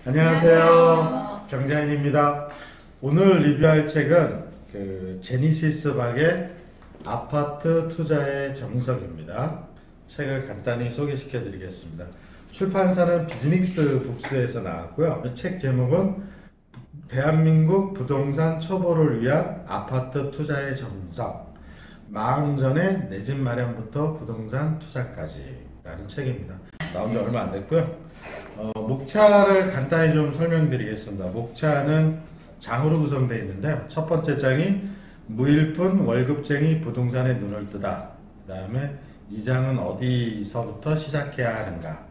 안녕하세요. 경자인입니다. 오늘 리뷰할 책은 제니시스 박의 아파트 투자의 정석입니다. 책을 간단히 소개시켜 드리겠습니다. 출판사는 비즈닉스 북스에서 나왔고요. 책 제목은 대한민국 부동산 초보를 위한 아파트 투자의 정석, 마흔 전에 내 집 마련부터 부동산 투자까지 라는 책입니다. 나온 지 얼마 안 됐고요. 목차를 간단히 좀 설명드리겠습니다. 목차는 장으로 구성되어 있는데요. 첫 번째 장이 무일푼 월급쟁이 부동산에 눈을 뜨다. 그 다음에 이 장은 어디서부터 시작해야 하는가,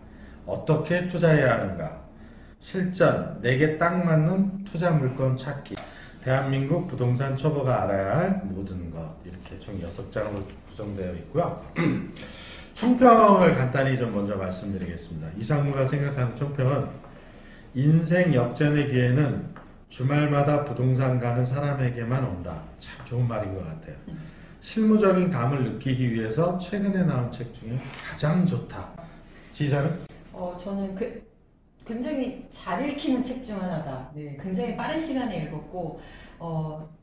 어떻게 투자해야 하는가, 실전, 내게 딱 맞는 투자 물건 찾기, 대한민국 부동산 초보가 알아야 할 모든 것, 이렇게 총 6장으로 구성되어 있고요. 총평을 간단히 좀 먼저 말씀드리겠습니다. 이상무가 생각하는 총평은 인생 역전의 기회는 주말마다 부동산 가는 사람에게만 온다. 참 좋은 말인 것 같아요. 실무적인 감을 느끼기 위해서 최근에 나온 책 중에 가장 좋다. 지사는? 저는 굉장히 잘 읽히는 책 중 하나다. 네, 굉장히 빠른 시간에 읽었고,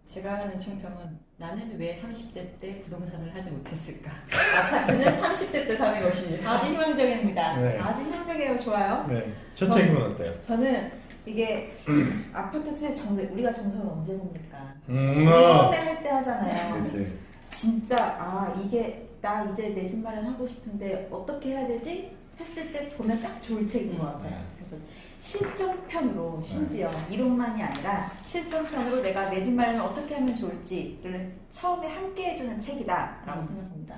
제가 하는 총평은 나는 왜 30대 때 부동산을 하지 못했을까? 아파트는 30대 때 사는 것입니다. 아주 희망적입니다. 네. 아주 희망적이에요. 좋아요. 네. 첫 책은 어때요? 저는 이게 아파트 투자 정석, 우리가 정석을 언제 봅니까? 처음에 할 때 하잖아요. 그치. 진짜 이게 나 이제 내 집 마련하고 싶은데 어떻게 해야 되지? 했을 때 보면 딱 좋을 책인 것 같아요. 그래서 실전편으로, 심지어 이론만이 아니라 실전편으로 내가 내 집 마련을 어떻게 하면 좋을지를 처음에 함께 해주는 책이다라고 생각합니다.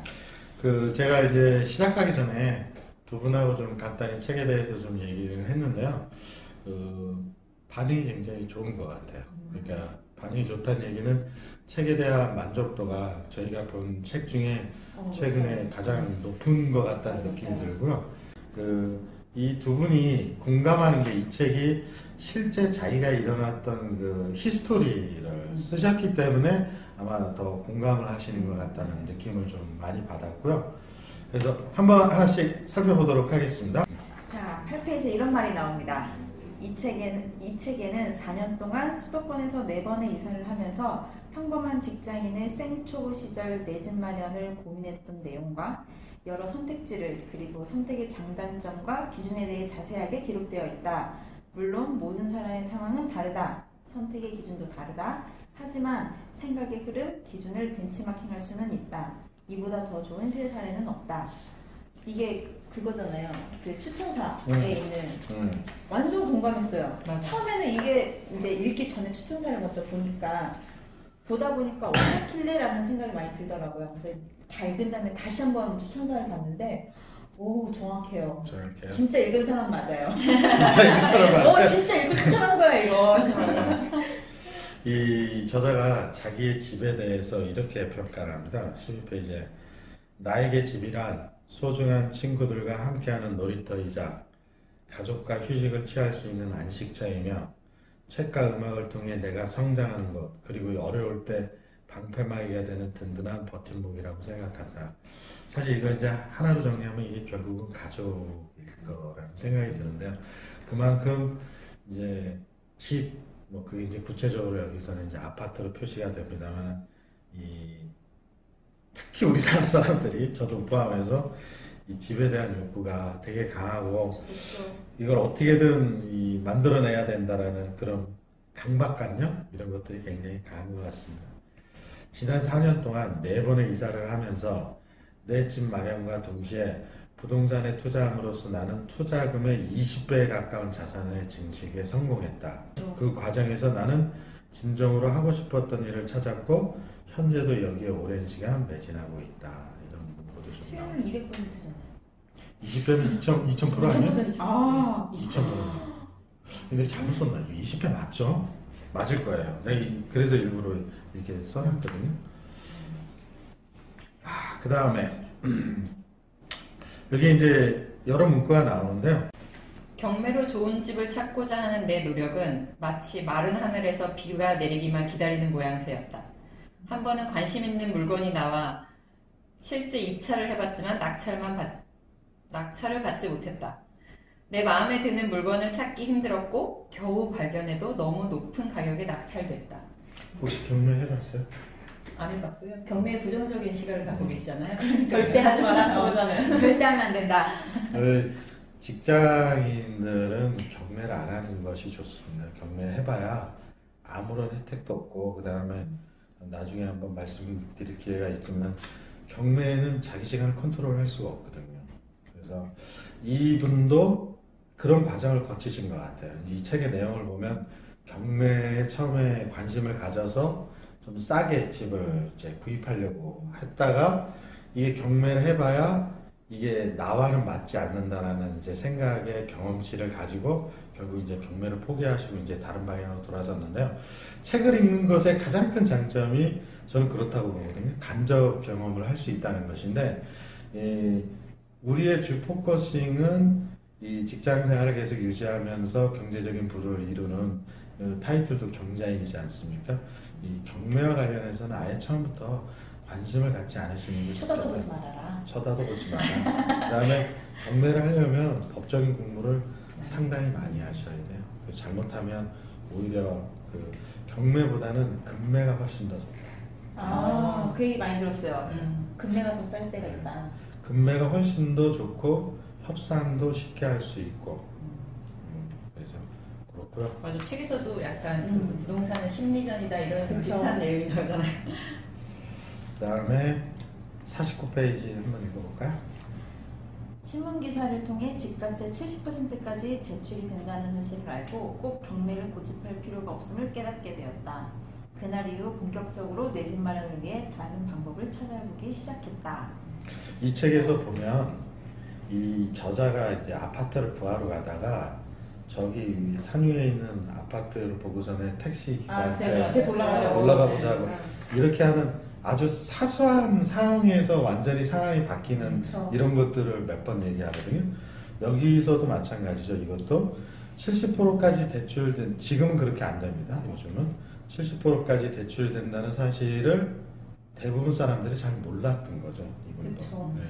제가 이제 시작하기 전에 두 분하고 좀 간단히 책에 대해서 좀 얘기를 했는데요. 반응이 굉장히 좋은 것 같아요. 그러니까 반응이 좋다는 얘기는 책에 대한 만족도가 저희가 본 책 중에 최근에 가장 높은 것 같다는 느낌이 들고요. 이 두 분이 공감하는 게, 이 책이 실제 자기가 일어났던 그 히스토리를 쓰셨기 때문에 아마 더 공감을 하시는 것 같다는 느낌을 좀 많이 받았고요. 그래서 한번 하나씩 살펴보도록 하겠습니다. 자, 8페이지에 이런 말이 나옵니다. 이 책에는 4년 동안 수도권에서 4번의 이사를 하면서 평범한 직장인의 생초보 시절 내 집 마련을 고민했던 내용과 여러 선택지를, 그리고 선택의 장단점과 기준에 대해 자세하게 기록되어 있다. 물론 모든 사람의 상황은 다르다. 선택의 기준도 다르다. 하지만 생각의 흐름, 기준을 벤치마킹할 수는 있다. 이보다 더 좋은 실사례는 없다. 이게 그거잖아요. 그 추천사에 있는 완전 공감했어요. 맞아. 처음에는 이게 이제 읽기 전에 추천사를 먼저 보다 보니까 어떻길래라는 생각이 많이 들더라고요. 그래서 다 읽은 다음에 다시 한번 추천사를 봤는데, 오, 정확해요. 진짜 읽은 사람 맞아요. 진짜 읽은 사람 맞아요. 진짜 읽고 추천한 거야 이거. 이 저자가 자기의 집에 대해서 이렇게 평가를 합니다. 12페이지에 나에게 집이란 소중한 친구들과 함께하는 놀이터이자 가족과 휴식을 취할 수 있는 안식처이며 책과 음악을 통해 내가 성장하는 것, 그리고 어려울 때 방패막이가 되는 든든한 버팀목이라고 생각한다. 사실 이걸 이제 하나로 정리하면 이게 결국은 가족일 거라는 생각이 드는데요. 그만큼 이제 집, 그게 이제 구체적으로 여기서는 이제 아파트로 표시가 됩니다만, 특히 우리나라 사람들이, 저도 포함해서 이 집에 대한 욕구가 되게 강하고, 이걸 어떻게든 만들어내야 된다라는 그런 강박관념, 이런 것들이 굉장히 강한 것 같습니다. 지난 4년 동안 4번의 이사를 하면서 내 집 마련과 동시에 부동산에 투자함으로써 나는 투자금의 20배에 가까운 자산의 증식에 성공했다. 그 과정에서 나는 진정으로 하고 싶었던 일을 찾았고 현재도 여기에 오랜 시간 매진하고 있다. 이런 문구도 좀 나옵니다. 수익률 200%잖아요. 20배면 2000% 아니에요? 2000%. 2000%. 근데 잘못 썼나? 20배 맞죠? 맞을 거예요. 내가 그래서 일부러 이렇게 써놨거든요. 그 다음에 여기 이제 여러 문구가 나오는데요. 경매로 좋은 집을 찾고자 하는 내 노력은 마치 마른 하늘에서 비가 내리기만 기다리는 모양새였다. 한 번은 관심 있는 물건이 나와 실제 입찰을 해봤지만 낙찰을 받지 못했다. 내 마음에 드는 물건을 찾기 힘들었고 겨우 발견해도 너무 높은 가격에 낙찰됐다. 혹시 경매해봤어요? 안 해봤고요. 경매에 부정적인 시각을 갖고 계시잖아요. 절대 하지 마라 저거잖아요. 절대 하면 안 된다. 직장인들은 경매를 안 하는 것이 좋습니다. 경매해봐야 아무런 혜택도 없고 그 다음에 나중에 한번 말씀드릴 기회가 있지만 경매는 자기 시간을 컨트롤할 수가 없거든요. 그래서 이분도 그런 과정을 거치신 것 같아요. 이 책의 내용을 보면 경매에 처음에 관심을 가져서 좀 싸게 집을 이제 구입하려고 했다가 이게 경매를 해봐야 이게 나와는 맞지 않는다라는 이제 생각의 경험치를 가지고 결국 이제 경매를 포기하시고 이제 다른 방향으로 돌아섰는데요. 책을 읽는 것의 가장 큰 장점이 저는 그렇다고 보거든요. 간접 경험을 할 수 있다는 것인데, 우리의 주 포커싱은 이 직장 생활을 계속 유지하면서 경제적인 부를 이루는 타이틀도 경자인이지 않습니까? 이 경매와 관련해서는 아예 처음부터 관심을 갖지 않으시는 게 쳐다도 보지 말아라. 쳐다도 보지 마라. 그다음에 경매를 하려면 법적인 공부를 상당히 많이 하셔야 돼요. 잘못하면 오히려 그 경매보다는 금매가 훨씬 더 좋다. 그 얘기 많이 들었어요. 금매가 더 쌀 때가 있다. 금매가 훨씬 더 좋고 협상도 쉽게 할 수 있고 그래서 그렇고요. 맞아. 책에서도 약간 그 부동산은 심리전이다 이런 그쵸. 비슷한 내용이 나오잖아요. 그다음에 49페이지 한번 읽어볼까요? 신문 기사를 통해 집값의 70%까지 제출이 된다는 사실을 알고 꼭 경매를 고집할 필요가 없음을 깨닫게 되었다. 그날 이후 본격적으로 내 집 마련을 위해 다른 방법을 찾아보기 시작했다. 이 책에서 보면 이 저자가 이제 아파트를 구하러 가다가 저기 산 위에 있는 아파트를 보고서는 택시 기사한테 계속 올라가 보자고 이렇게 하는 아주 사소한 상황에서 완전히 상황이 바뀌는 그쵸. 이런 것들을 몇 번 얘기하거든요. 여기서도 마찬가지죠. 이것도 70%까지 대출된, 지금은 그렇게 안 됩니다. 요즘은 70%까지 대출된다는 사실을 대부분 사람들이 잘 몰랐던 거죠. 이분도. 그쵸. 네.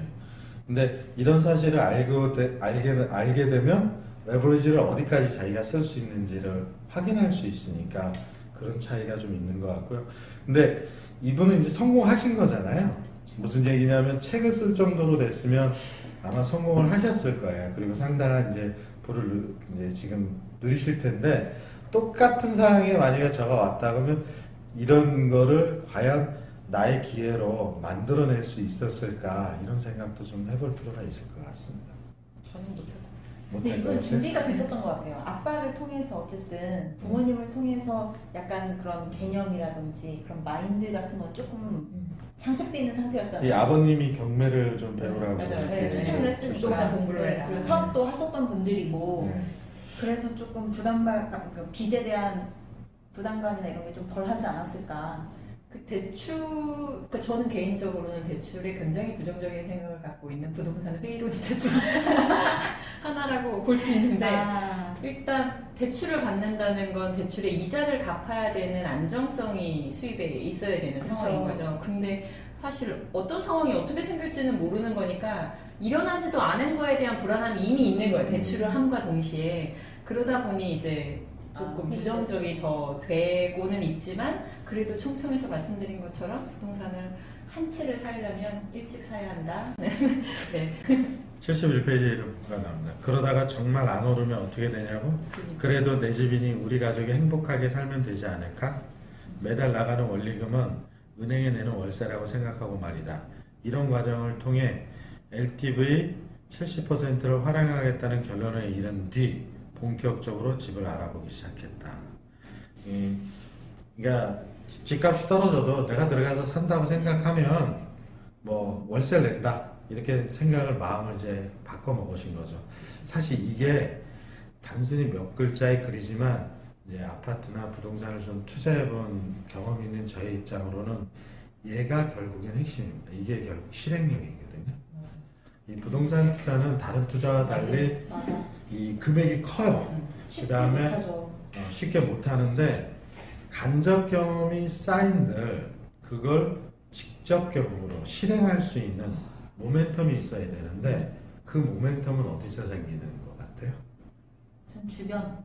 근데 이런 사실을 알게 되면 레버리지를 어디까지 자기가 쓸 수 있는지를 확인할 수 있으니까 그런 차이가 좀 있는 것 같고요. 근데 이분은 이제 성공하신 거잖아요. 무슨 얘기냐면 책을 쓸 정도로 됐으면 아마 성공을 하셨을 거예요. 그리고 상당한 이제 부를 이제 지금 누리실 텐데 똑같은 상황에 만약에 저가 왔다 그러면 이런 거를 과연 나의 기회로 만들어낼 수 있었을까 이런 생각도 좀 해볼 필요가 있을 것 같습니다. 저는 못해요. 근데 못할 것 이건 같아요? 준비가 되셨던 것 같아요. 아빠를 통해서 어쨌든 부모님을 통해서 약간 그런 개념이라든지 그런 마인드 같은 건 조금 장착돼 있는 상태였잖아요. 이 아버님이 경매를 좀 배우라고 맞아요. 이렇게 네, 추천을 부동산 했으니까 공부를 해라. 그리고 사업도 하셨던 분들이고 네. 그래서 조금 부담감, 그 빚에 대한 부담감이나 이런 게 좀 덜하지 않았을까. 그 대출, 그러니까 저는 개인적으로는 대출에 굉장히 부정적인 생각을 갖고 있는 부동산 회의론자 중 하나라고 볼 수 있는데 일단 대출을 받는다는 건 대출의 이자를 갚아야 되는 안정성이 수입에 있어야 되는 그쵸. 상황인 거죠. 근데 사실 어떤 상황이 어떻게 생길지는 모르는 거니까 일어나지도 않은 거에 대한 불안함이 이미 있는 거예요. 대출을 함과 동시에. 그러다 보니 이제 조금 부정적이 더 되고는 있지만 그래도 총평에서 말씀드린 것처럼 부동산을 한 채를 사려면 일찍 사야 한다. 네. 71페이지가 나옵니다. 그러다가 정말 안 오르면 어떻게 되냐고? 그러니까. 그래도 내 집이니 우리 가족이 행복하게 살면 되지 않을까? 매달 나가는 원리금은 은행에 내는 월세라고 생각하고 말이다. 이런 과정을 통해 LTV 70%를 활용하겠다는 결론에 이른 뒤 본격적으로 집을 알아보기 시작했다. 그러니까 집값이 떨어져도 내가 들어가서 산다고 생각하면 뭐 월세를 낸다 이렇게 생각을 마음을 이제 바꿔 먹으신 거죠. 사실 이게 단순히 몇 글자의 글이지만 이제 아파트나 부동산을 좀 투자해본 경험이 있는 저의 입장으로는 얘가 결국엔 핵심입니다. 이게 결국 실행력이거든요. 이 부동산 투자는 다른 투자와 달리 맞아. 이 금액이 커요. 쉽게 그다음에 못하죠. 쉽게 못하는데 간접 경험이 쌓인들 그걸 직접 경험으로 실행할 수 있는 모멘텀이 있어야 되는데 그 모멘텀은 어디서 생기는 것 같아요? 전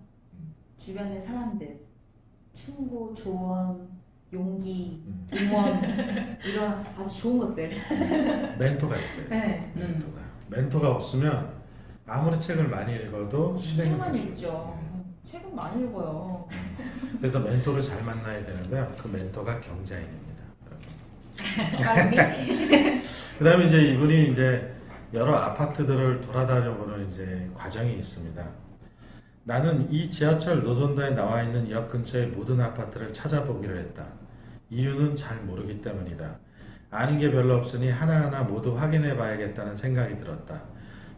주변의 사람들, 충고, 조언, 용기, 응원 이런 아주 좋은 것들. 멘토가 있어요. 네. 멘토가 없으면 아무리 책을 많이 읽어도 실행이 책만 못 읽죠. 해요. 책은 많이 읽어요. 그래서 멘토를 잘 만나야 되는데요. 그 멘토가 경자인입니다. 그 다음에 이제 이분이 이제 여러 아파트들을 돌아다녀보는 이제 과정이 있습니다. 나는 이 지하철 노선도에 나와 있는 역 근처의 모든 아파트를 찾아보기로 했다. 이유는 잘 모르기 때문이다. 아는 게 별로 없으니 하나하나 모두 확인해 봐야겠다는 생각이 들었다.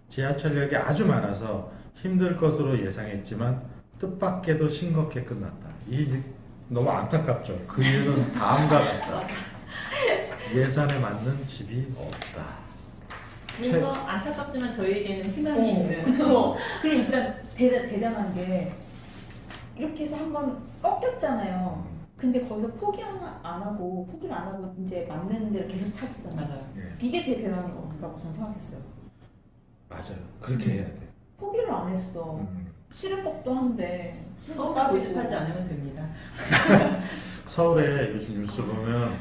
지하철역이 아주 많아서 힘들 것으로 예상했지만 뜻밖에도 싱겁게 끝났다. 너무 안타깝죠. 그 이유는 다음과 같다. 예산에 맞는 집이 없다. 그래서 안타깝지만 저희에게는 희망이 있는. 그쵸. 그리고 일단 대단한 게 이렇게 해서 한번 꺾였잖아요. 근데 거기서 포기를 안 하고 이제 맞는 데를 계속 찾았잖아요. 맞아요. 이게 되게 대단한 거라고 저는 생각했어요. 맞아요. 그렇게 해야 돼. 포기를 안 했어. 싫은 법도 한데 서울을 고집하지 않으면 됩니다. 서울에 요즘 뉴스 보면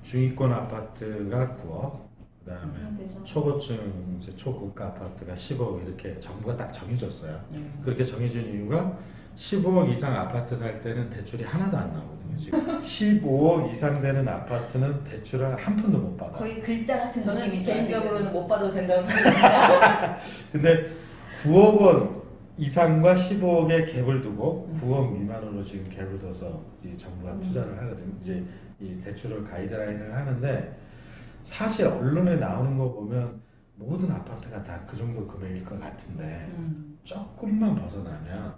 중위권 아파트가 9억, 그다음에 되죠. 초고층, 이제 초고가 아파트가 10억 이렇게 정부가 딱 정해줬어요. 그렇게 정해준 이유가 15억 이상 아파트 살 때는 대출이 하나도 안 나오거든요. 지금 15억 이상 되는 아파트는 대출을 한 푼도 못 받아. 거의 글자 같은 저는 느낌이죠. 개인적으로는 못 봐도 된다고 생각합니다. 근데 9억 원 이상과 15억의 갭을 두고 9억 미만으로 지금 갭을 둬서 이 정부가 투자를 하거든요. 이제 이 대출을 가이드라인을 하는데 사실 언론에 나오는 거 보면 모든 아파트가 다 그 정도 금액일 것 같은데 조금만 벗어나면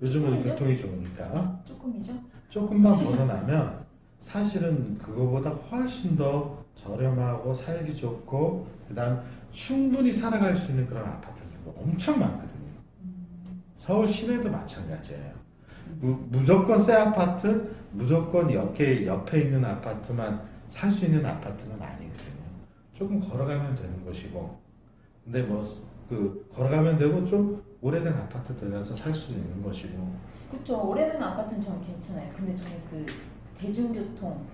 요즘은 조금이죠? 교통이 좋으니까 조금이죠. 조금만 벗어나면 사실은 그거보다 훨씬 더 저렴하고 살기 좋고 그다음 충분히 살아갈 수 있는 그런 아파트들도 엄청 많거든요. 서울 시내도 마찬가지예요. 무조건 새 아파트, 무조건 옆에 있는 아파트만 살 수 있는 아파트는 아니거든요. 조금 걸어가면 되는 것이고, 근데 뭐 걸어가면 되고 좀 오래된 아파트 들어가서 살 수 있는 것이고. 그쵸. 오래된 아파트는 저는 괜찮아요. 근데 저는 그 대중교통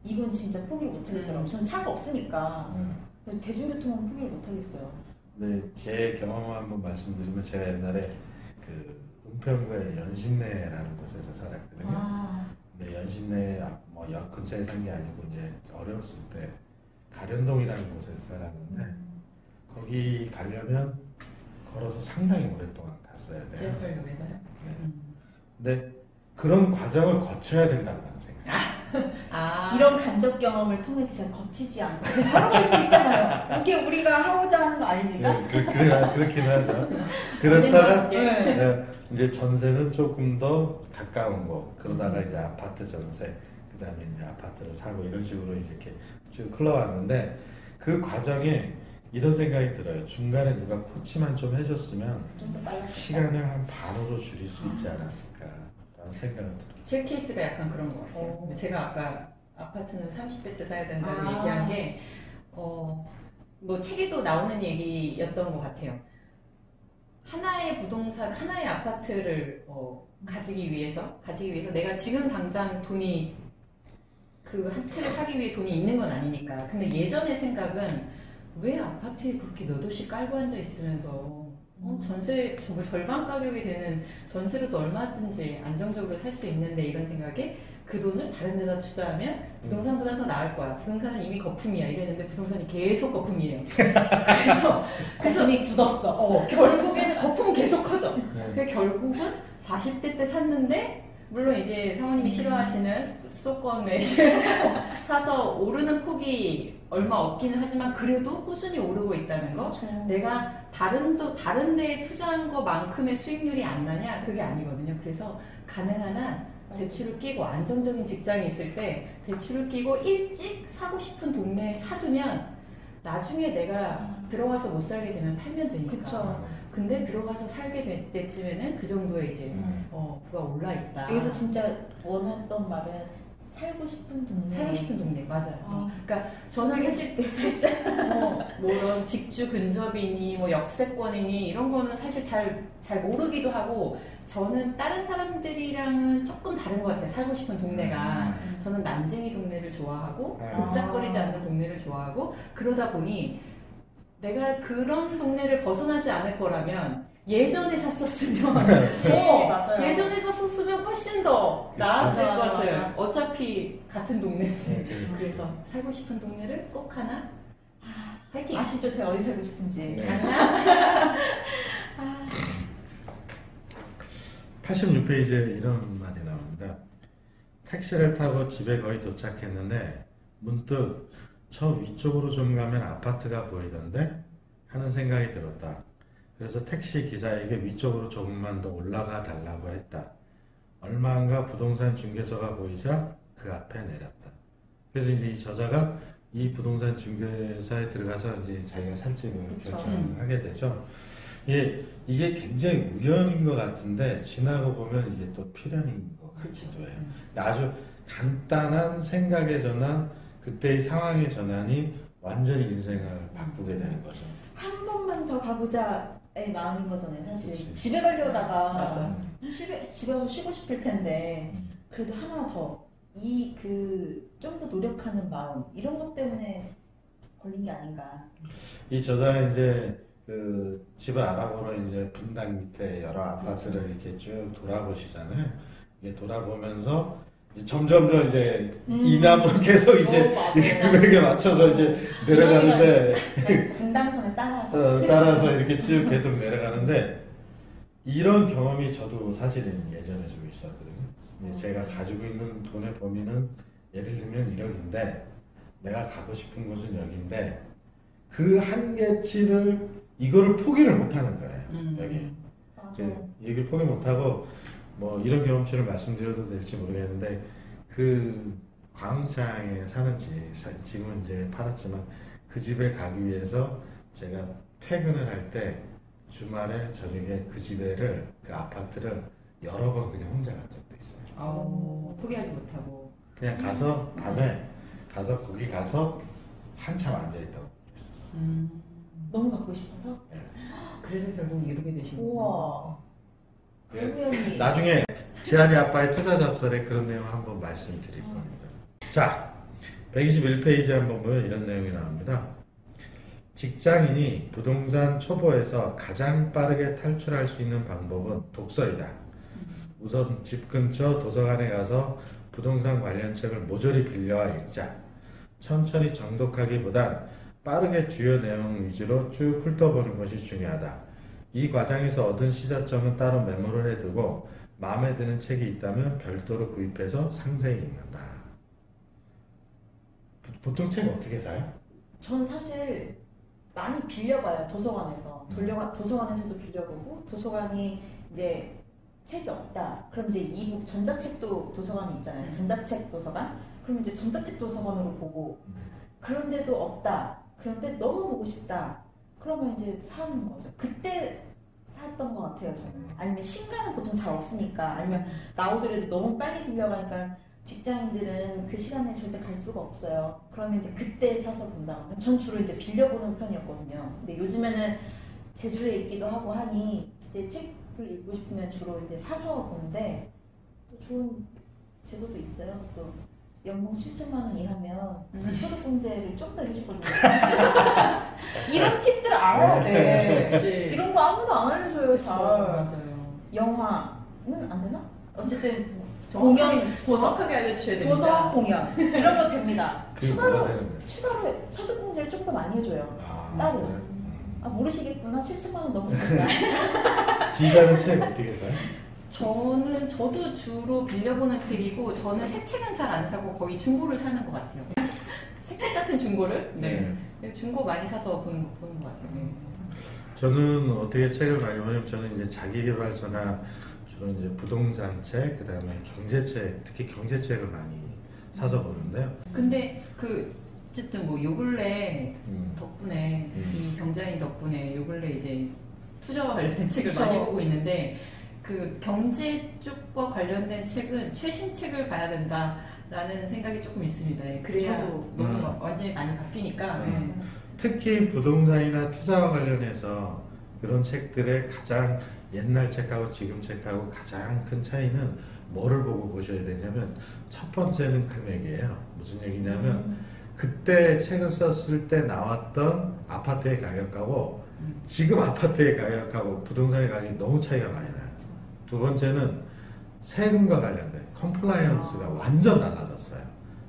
이건 진짜 포기를 못 하겠더라고요. 저는 차가 없으니까. 그래서 대중교통은 포기를 못 하겠어요. 네, 제 경험을 한번 말씀드리면 제가 옛날에 그 은평구의 연신내라는 곳에서 살았거든요. 근데 연신내 역 근처에 산 게 아니고 이제 어려웠을 때 가련동이라는 곳에서 살았는데 거기 가려면 걸어서 상당히 오랫동안 갔어야 돼요. 지하철역에서요? 네. 근데 그런 과정을 거쳐야 된다고 나는 생각해요. 이런 간접 경험을 통해서 제가 거치지 않고 그냥 바로 갈 수 있잖아요. 이게 우리가 하고자 하는 거 아닙니까? 네, 그렇긴 하죠. 그렇다면 네. 이제 전세는 조금 더 가까운 곳, 그러다가 이제 아파트 전세, 그 다음에 이제 아파트를 사고 이런 식으로 이렇게 쭉 흘러왔는데 그 과정에 이런 생각이 들어요. 중간에 누가 코치만 좀 해줬으면 좀 더 빨리 시간을 한 반으로 줄일 수 있지 않았을까라는 생각은 들어요. 제 케이스가 약간 그런 것 같아요. 제가 아까 아파트는 30대 때 사야 된다는 아. 얘기한 게 뭐 책에도 나오는 얘기였던 것 같아요. 하나의 부동산, 하나의 아파트를 가지기 위해서 내가 지금 당장 돈이 그 한 채를 사기 위해 돈이 있는 건 아니니까. 근데 예전의 생각은 왜 아파트에 그렇게 몇 호씩 깔고 앉아 있으면서 전세 절반 가격이 되는 전세로도 얼마든지 안정적으로 살 수 있는데 이런 생각에 그 돈을 다른 데다 투자하면 부동산보다 더 나을 거야. 부동산은 이미 거품이야 이랬는데 부동산이 계속 거품이에요. 그래서 거품이 굳었어. 결국에는 거품은 계속 커져. 그래서 결국은 40대 때 샀는데 물론 이제 사모님이 싫어하시는 수도권에 이제 사서 오르는 폭이 얼마 없기는 하지만 그래도 꾸준히 오르고 있다는 거. 그렇죠. 내가 다른 데에 투자한 것만큼의 수익률이 안 나냐? 그게 아니거든요. 그래서 가능한 한 대출을 끼고 안정적인 직장이 있을 때 대출을 끼고 일찍 사고 싶은 동네에 사두면 나중에 내가 들어가서 못 살게 되면 팔면 되니까. 그쵸. 근데 들어가서 살게 될 때쯤에는 그 정도의 이제 부가 올라 있다. 여기서 진짜 원했던 말은 살고 싶은 동네. 살고 싶은 동네 맞아요. 아. 그러니까 저는 사실 때 살짝 뭐 이런 직주 근접이니 뭐 역세권이니 이런 거는 사실 잘 모르기도 하고 저는 다른 사람들이랑은 조금 다른 것 같아요. 살고 싶은 동네가 저는 난쟁이 동네를 좋아하고 복잡거리지 않는 동네를 좋아하고 그러다 보니 내가 그런 동네를 벗어나지 않을 거라면 예전에 샀었으면 맞아요. 예전에 샀었으면 훨씬 더 나았을 맞아, 것을 맞아. 어차피 같은 동네 네, 그렇지. 그래서 살고 싶은 동네를 꼭 하나 화이팅! 아시죠? 제가 어디 살고 싶은지. 네. 강남? 86페이지에 이런 말이 나옵니다. 택시를 타고 집에 거의 도착했는데 문득 저 위쪽으로 좀 가면 아파트가 보이던데 하는 생각이 들었다. 그래서 택시 기사에게 위쪽으로 조금만 더 올라가 달라고 했다. 얼마 안가 부동산 중개소가 보이자 그 앞에 내렸다. 그래서 이제 이 저자가 이 부동산 중개사에 들어가서 이제 자기가 살 집을 그쵸. 결정하게 되죠. 이게 굉장히 우연인 것 같은데 지나고 보면 이게 또 필연인 것 같기도 해요. 아주 간단한 생각의 전환, 그때의 상황의 전환이 완전히 인생을 바꾸게 되는 거죠. 한 번만 더 가보자의 마음인 거잖아요, 사실. 그치. 집에 가려다가 맞아. 집에 가서 쉬고 싶을 텐데 그래도 하나 더 좀 더 노력하는 마음 이런 것 때문에 걸린 게 아닌가. 이 저자가 이제 그 집을 알아보러 이제 분당 밑에 여러 아파트를 이렇게 쭉 돌아보시잖아요. 이게 돌아보면서 이제 점점 이제 이남으로 계속 이제 맞아요. 금액에 맞춰서 이제 내려가는데 분당선을 따라서 따라서 이렇게 쭉 계속 내려가는데 이런 경험이 저도 사실은 예전에 좀 있었거든요. 제가 가지고 있는 돈의 범위는 예를 들면 1억인데 내가 가고 싶은 곳은 여기인데 그 한계치를 이거를 포기를 못하는 거예요. 여기 맞아. 그 얘기를 포기 못하고 뭐 이런 경험치를 말씀드려도 될지 모르겠는데 그 광장에 사는지 지금은 이제 팔았지만 그 집에 가기 위해서 제가 퇴근을 할 때 주말에 저녁에 그 아파트를 여러 번 그냥 혼자 간 적도 있어요. 포기하지 못하고 그냥 가서 밤에 가서 거기 가서 한참 앉아 있다고 했었어. 너무 갖고 싶어서. 그래서 결국 이루게 되신 거예요. 우와. 그 우연히. 나중에 지한이 아빠의 투자 잡설에 그런 내용 한번 말씀드릴 겁니다. 자, 121페이지 한번 보면 이런 내용이 나옵니다. 직장인이 부동산 초보에서 가장 빠르게 탈출할 수 있는 방법은 독서이다. 우선 집 근처 도서관에 가서 부동산 관련 책을 모조리 빌려와 읽자. 천천히 정독하기보단 빠르게 주요 내용 위주로 쭉 훑어보는 것이 중요하다. 이 과정에서 얻은 시사점은 따로 메모를 해두고 마음에 드는 책이 있다면 별도로 구입해서 상세히 읽는다. 보통 책 어떻게 사요? 전 사실 많이 빌려봐요. 도서관에서. 도서관에서도 빌려보고 도서관이 이제 책이 없다. 그럼 이제 이북 전자책도 도서관이 있잖아요. 전자책 도서관. 그럼 이제 전자책 도서관으로 보고 그런데도 없다. 그런데 너무 보고 싶다. 그러면 이제 사는 거죠. 그때 샀던 것 같아요, 저는. 아니면 신간은 보통 잘 없으니까. 아니면 나오더라도 너무 빨리 빌려가니까 직장인들은 그 시간에 절대 갈 수가 없어요. 그러면 이제 그때 사서 본다. 전 주로 이제 빌려보는 편이었거든요. 근데 요즘에는 제주에 있기도 하고 하니 이제 책을 읽고 싶으면 주로 이제 사서 보는데 또 좋은 제도도 있어요. 또 연봉 7천만 원 이하면 소득공제를 좀 더 해주거든요. 이런 팁들 알아야 돼. 그렇지. 이런 거 아무도 안 알려줘요, 잘. 맞아요. 영화는 안 되나? 어쨌든 정확하게, 공연, 도서, 정확하게 알려주셔야 됩니다. 도서, 공연 이런 거 됩니다. 그게 뭐가 추가로 되는 거예요? 추가로 소득공제를 좀 더 많이 해줘요. 아, 따로. 그래요? 아 모르시겠구나. 7천만 원 넘으시니까. 기자는 책 어떻게 사요? 저도 주로 빌려보는 책이고 저는 새 책은 잘 안 사고 거의 중고를 사는 것 같아요. 새 책 같은 중고를? 네. 중고 많이 사서 보는 것 같아요. 네. 저는 어떻게 책을 많이 보냐면 저는 이제 자기계발서나 주로 이제 부동산 책, 그다음에 경제책, 특히 경제책을 많이 사서 보는데요. 근데 어쨌든 뭐 요 근래 음. 덕분에 이 경자인 덕분에 요 근래 이제 투자와 관련된 책을 그쵸. 많이 보고 있는데 그 경제 쪽과 관련된 책은 최신 책을 봐야 된다라는 생각이 조금 있습니다. 예, 그래야 저도. 너무 완전히 많이 바뀌니까. 예. 특히 부동산이나 투자와 관련해서 그런 책들의 가장 옛날 책하고 지금 책하고 가장 큰 차이는 뭐를 보고 보셔야 되냐면 첫 번째는 금액이에요. 무슨 얘기냐면 그때 책을 썼을 때 나왔던 아파트의 가격하고 지금 아파트의 가격하고 부동산의 가격이 너무 차이가 많이 나요. 두 번째는 세금과 관련된 컴플라이언스가 완전 달라졌어요.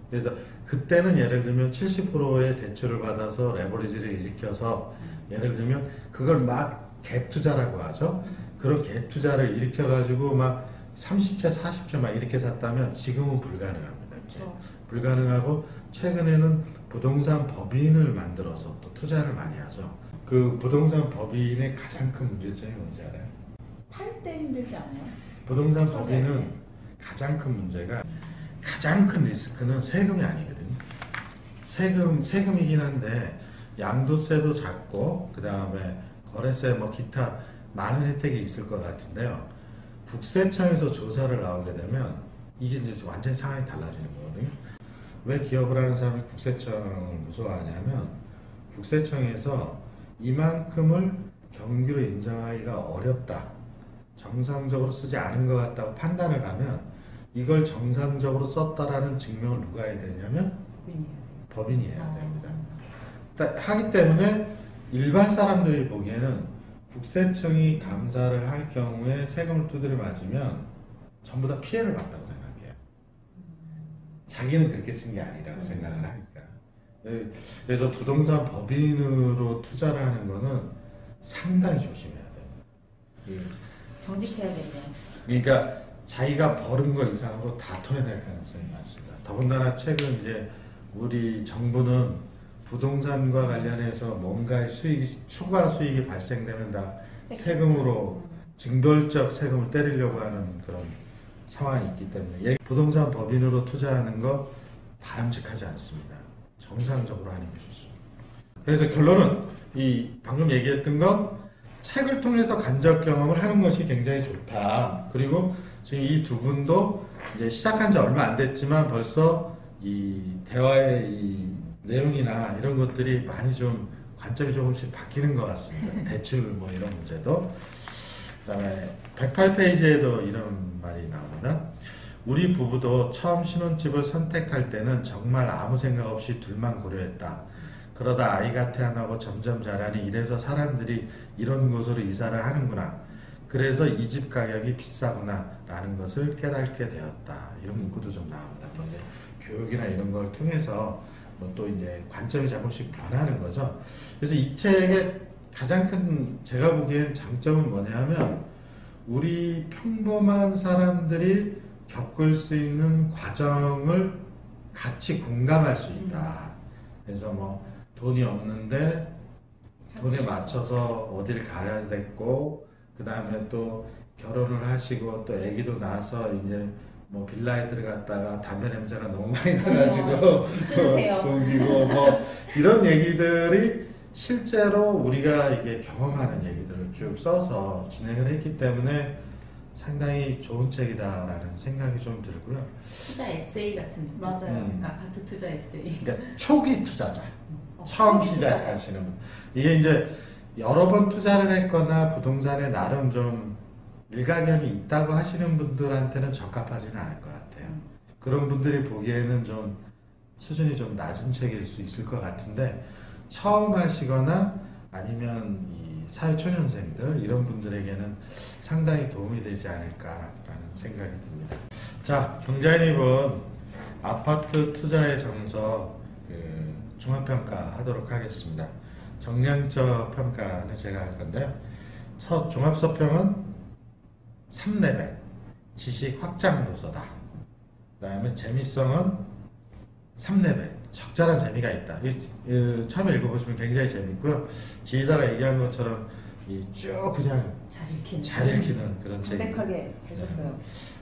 그래서 그때는 예를 들면 70%의 대출을 받아서 레버리지를 일으켜서 예를 들면 그걸 막 갭 투자라고 하죠. 그런 갭 투자를 일으켜가지고 막 30채, 40채 막 이렇게 샀다면 지금은 불가능합니다. 그렇죠. 불가능하고 최근에는 부동산 법인을 만들어서 또 투자를 많이 하죠. 그 부동산 법인의 가장 큰 문제점이 뭔지 알아요? 팔 때 힘들지 않아요? 부동산 처음에 법인은 네. 가장 큰 문제가 가장 큰 리스크는 세금이 아니거든요. 세금이긴 한데 양도세도 작고 그 다음에 거래세 뭐 기타 많은 혜택이 있을 것 같은데요. 국세청에서 조사를 나오게 되면 이게 이제 완전히 상황이 달라지는 거거든요. 왜 기업을 하는 사람이 국세청을 무서워하냐면 국세청에서 이만큼을 경비로 인정하기가 어렵다. 정상적으로 쓰지 않은 것 같다고 판단을 하면 이걸 정상적으로 썼다라는 증명을 누가 해야 되냐면 법인이 해야 됩니다. 하기 때문에 일반 사람들이 보기에는 국세청이 감사를 할 경우에 세금을 두드려 맞으면 전부 다 피해를 봤다고 생각해요. 자기는 그렇게 쓴 게 아니라고 생각을 하니까. 그래서 부동산 법인으로 투자를 하는 거는 상당히 조심해야 돼요. 정직해야겠네요. 그러니까 자기가 벌은 거 이상으로 다 토해낼 가능성이 많습니다. 더군다나 최근 이제 우리 정부는 부동산과 관련해서 뭔가의 추가 수익이 발생되면 다 세금으로 징벌적 세금을 때리려고 하는 그런 상황이 있기 때문에 부동산 법인으로 투자하는 거 바람직하지 않습니다. 정상적으로 하는 게 좋습니다. 그래서 결론은 이 방금 얘기했던 건 책을 통해서 간접 경험을 하는 것이 굉장히 좋다. 그리고 지금 이 두 분도 이제 시작한 지 얼마 안 됐지만 벌써 이 대화의 이 내용이나 이런 것들이 많이 좀 관점이 조금씩 바뀌는 것 같습니다. 대출 뭐 이런 문제도. 그다음에 108페이지에도 이런 말이 나옵니다. 우리 부부도 처음 신혼집을 선택할 때는 정말 아무 생각 없이 둘만 고려했다. 그러다 아이가 태어나고 점점 자라니 이래서 사람들이 이런 곳으로 이사를 하는구나. 그래서 이 집 가격이 비싸구나 라는 것을 깨닫게 되었다. 이런 문구도 좀 나옵니다. 이제 교육이나 이런 걸 통해서 뭐 또 이제 관점이 조금씩 변하는 거죠. 그래서 이 책의 가장 큰 제가 보기엔 장점은 뭐냐 하면 우리 평범한 사람들이 겪을 수 있는 과정을 같이 공감할 수 있다. 그래서 뭐 돈이 없는데 돈에 맞춰서 어딜 가야 됐고 그 다음에 또 결혼을 하시고 또 아기도 낳아서 이제 뭐 빌라에 들어갔다가 담배 냄새가 너무 많이 나가지고 옮기고 뭐 이런 얘기들이 실제로 우리가 이게 경험하는 얘기들을 쭉 써서 진행을 했기 때문에 상당히 좋은 책이다라는 생각이 좀 들고요. 투자 에세이 같은 느낌. 맞아요. 아파트 투자 에세이. 그러니까 초기 투자자, 처음 초기 시작하시는 분. 이게 이제 여러 번 투자를 했거나 부동산에 나름 좀 일가견이 있다고 하시는 분들한테는 적합하지는 않을 것 같아요. 그런 분들이 보기에는 좀 수준이 좀 낮은 책일 수 있을 것 같은데 처음 하시거나 아니면 이 사회초년생들 이런 분들에게는 상당히 도움이 되지 않을까라는 생각이 듭니다. 자, 경자인입은 아파트 투자의 정석 종합평가 하도록 하겠습니다. 정량적 평가는 제가 할 건데요. 첫 종합서평은 3레벨 지식 확장 도서다. 그 다음에 재미성은 3레벨 적절한 재미가 있다. 처음에 읽어보시면 굉장히 재밌고요. 지휘자가 얘기한 것처럼 쭉 그냥 잘 읽히는 그런 책입니다. 담백하게 잘 썼어요.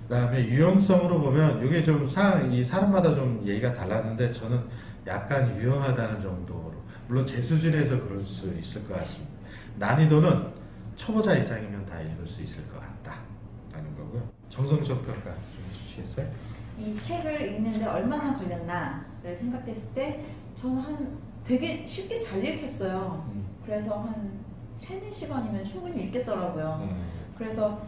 그 다음에 유용성으로 보면 이게 좀 이 사람마다 좀 얘기가 달랐는데 저는 약간 유용하다는 정도로 물론 제 수준에서 그럴 수 있을 것 같습니다. 난이도는 초보자 이상이면 다 읽을 수 있을 것 같다. 정성적 평가 좀 해주시겠어요? 이 책을 읽는데 얼마나 걸렸나를 생각했을 때 저는 되게 쉽게 잘 읽혔어요. 그래서 한 3-4시간이면 충분히 읽겠더라고요. 그래서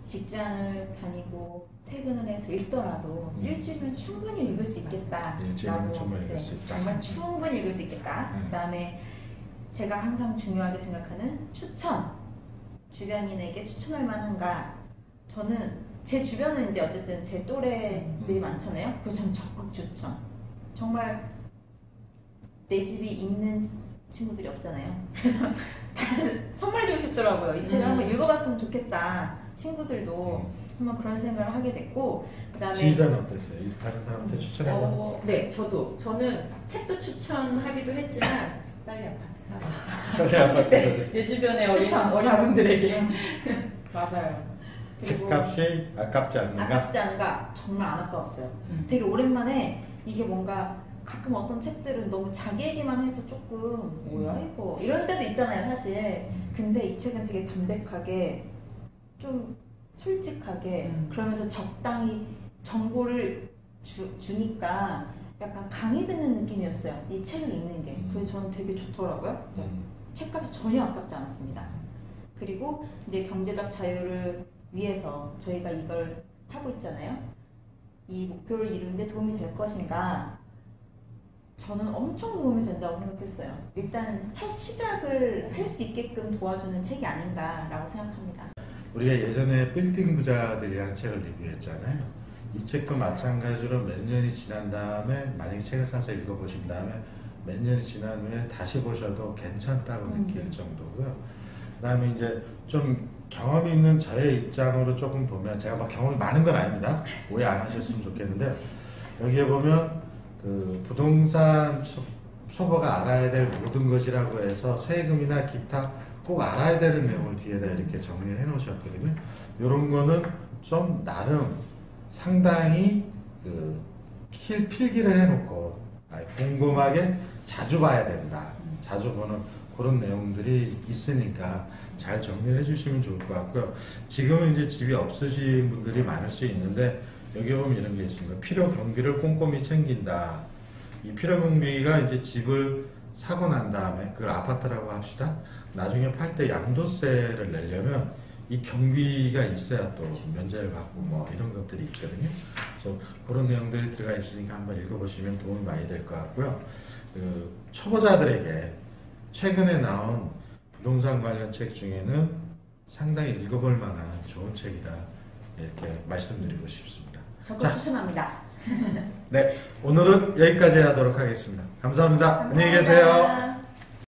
직장을 다니고 퇴근을 해서 읽더라도 일주일이면 충분히 읽을 수 있겠다. 일주일이면 정말 읽을 수 있다. 정말 충분히 읽을 수 있겠다. 그다음에 제가 항상 중요하게 생각하는 추천. 주변인에게 추천할 만한가? 저는 제 주변은 이제 어쨌든 제 또래들이 많잖아요. 그래서 저는 적극 추천. 정말 내 집이 있는 친구들이 없잖아요. 그래서 다 선물해주고 싶더라고요. 이 책을 한번 읽어봤으면 좋겠다. 친구들도 한번 그런 생각을 하게 됐고, 그다음에 지휘자는 어땠어요? 다른 사람한테 추천해봐. 네, 저는 책도 추천하기도 했지만 빨리 아파트 사라. 빨리 아파트 내 주변의 추천, 어린 분들에게 맞아요. 그리고 책값이 아깝지 않는가? 아깝지 않은가? 정말 안 아까웠어요. 되게 오랜만에 이게 뭔가 가끔 어떤 책들은 너무 자기 얘기만 해서 조금 뭐야 이거 이런 때도 있잖아요 사실. 근데 이 책은 되게 담백하게 좀 솔직하게 그러면서 적당히 정보를 주니까 약간 강의 듣는 느낌이었어요. 이 책을 읽는 게. 그래서 저는 되게 좋더라고요. 책값이 전혀 아깝지 않았습니다. 그리고 이제 경제적 자유를 위해서 저희가 이걸 하고 있잖아요. 이 목표를 이루는데 도움이 될 것인가? 저는 엄청 도움이 된다고 생각했어요. 일단 첫 시작을 할 수 있게끔 도와주는 책이 아닌가라고 생각합니다. 우리가 예전에 빌딩 부자들이라는 책을 리뷰했잖아요. 이 책도 마찬가지로 몇 년이 지난 다음에 만약에 책을 사서 읽어보신 다음에 몇 년이 지난 후에 다시 보셔도 괜찮다고 느낄 정도고요. 그 다음에 이제 좀 경험이 있는 저의 입장으로 조금 보면, 제가 막 경험이 많은 건 아닙니다. 오해 안 하셨으면 좋겠는데, 여기에 보면 그 부동산 초보가 알아야 될 모든 것이라고 해서 세금이나 기타 꼭 알아야 되는 내용을 뒤에다 이렇게 정리를 해 놓으셨거든요. 이런 거는 좀 나름 상당히 필기를 해 놓고 꼼꼼하게 자주 봐야 된다. 자주 보는 그런 내용들이 있으니까 잘 정리를 해 주시면 좋을 것 같고요. 지금은 이제 집이 없으신 분들이 많을 수 있는데, 여기 보면 이런 게 있습니다. 필요 경비를 꼼꼼히 챙긴다. 이 필요 경비가 이제 집을 사고 난 다음에, 그걸 아파트라고 합시다. 나중에 팔 때 양도세를 내려면 이 경비가 있어야 또 면제를 받고 뭐 이런 것들이 있거든요. 그래서 그런 내용들이 들어가 있으니까 한번 읽어보시면 도움이 많이 될 것 같고요. 초보자들에게 최근에 나온 부동산 관련 책 중에는 상당히 읽어볼 만한 좋은 책이다. 이렇게 말씀드리고 싶습니다. 적극 추천합니다. 네, 오늘은 여기까지 하도록 하겠습니다. 감사합니다. 안녕히 계세요.